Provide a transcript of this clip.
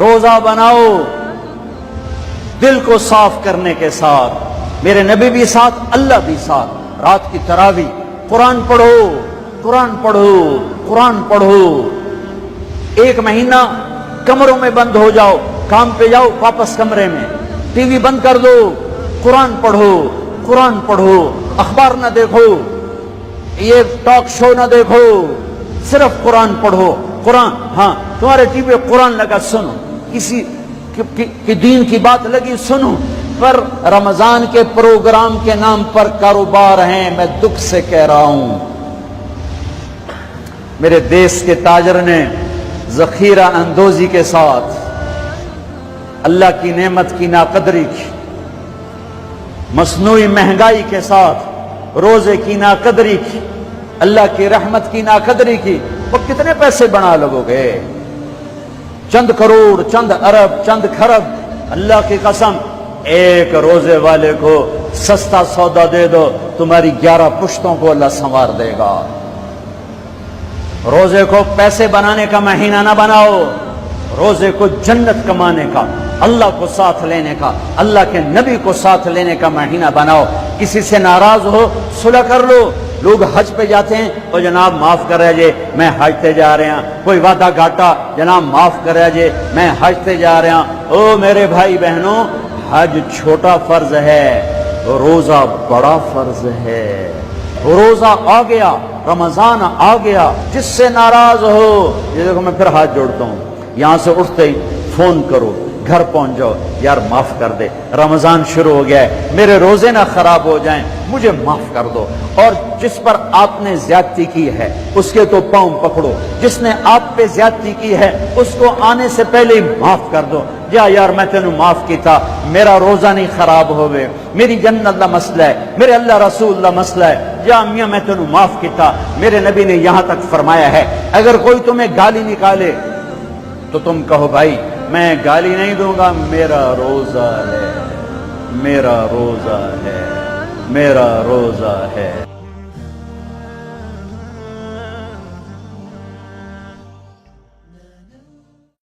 روزہ بناؤ دل کو صاف کرنے کے ساتھ، میرے نبی بھی ساتھ، اللہ بھی ساتھ۔ رات کی تراویح، قرآن پڑھو، قرآن پڑھو، قرآن پڑھو۔ ایک مہینہ کمروں میں بند ہو جاؤ، کام پہ جاؤ واپس کمرے میں، ٹی وی بند کر دو، قرآن پڑھو، قرآن پڑھو، اخبار نہ دیکھو، یہ ٹاک شو نہ دیکھو، صرف قرآن پڑھو۔ قرآن، ہاں تمہارے ٹی وی قرآن لگا سنو، کسی کی دین کی بات لگی سنو، پر رمضان کے پروگرام کے نام پر کاروبار ہیں، میں دکھ سے کہہ رہا ہوں۔ میرے دیس کے تاجر نے ذخیرہ اندوزی کے ساتھ اللہ کی نعمت کی ناقدری کی، مصنوعی مہنگائی کے ساتھ روزے کی ناقدری کی، اللہ کی رحمت کی ناقدری کی۔ وہ کتنے پیسے بنا لگو گے؟ چند کروڑ، چند ارب، چند کھرب۔ اللہ کی قسم، ایک روزے والے کو سستا سودا دے دو، تمہاری 11 پشتوں کو اللہ سنوار دے گا۔ روزے کو پیسے بنانے کا مہینہ نہ بناؤ، روزے کو جنت کمانے کا، اللہ کو ساتھ لینے کا، اللہ کے نبی کو ساتھ لینے کا مہینہ بناؤ۔ کسی سے ناراض ہو صلح کر لو۔ لوگ حج پہ جاتے ہیں، او جناب معاف کر رہے میں حج تے جا رہے ہیں۔ کوئی وعدہ گھاٹا، جناب معاف کر رہے میں حج تے جا رہے ہیں۔ او میرے بھائی بہنوں، حج چھوٹا فرض ہے، روزہ بڑا فرض ہے۔ روزہ آ گیا، رمضان آ گیا، جس سے ناراض ہو، یہ دیکھو میں پھر ہاتھ جوڑتا ہوں، یہاں سے اٹھتے ہی فون کرو، گھر پہنچ جاؤ، یار معاف کر دے، رمضان شروع ہو گیا ہے، میرے روزے نہ خراب ہو جائیں، مجھے معاف کر دو۔ اور جس پر آپ نے زیادتی کی ہے اس کے تو پاؤں پکڑو، جس نے آپ پہ زیادتی کی ہے اس کو آنے سے پہلے ہی معاف کر دو۔ جا یار میں تینوں معاف کیتا، میرا روزہ نہیں خراب ہوئے، میری جنت دا مسئلہ ہے، میرے اللہ رسول دا مسئلہ ہے، جا میاں میں تینوں معاف کیتا۔ میرے نبی نے یہاں تک فرمایا ہے، اگر کوئی تمہیں گالی نکالے تو تم کہو بھائی میں گالی نہیں دوں گا، میرا روزہ ہے، میرا روزہ ہے، میرا روزہ ہے۔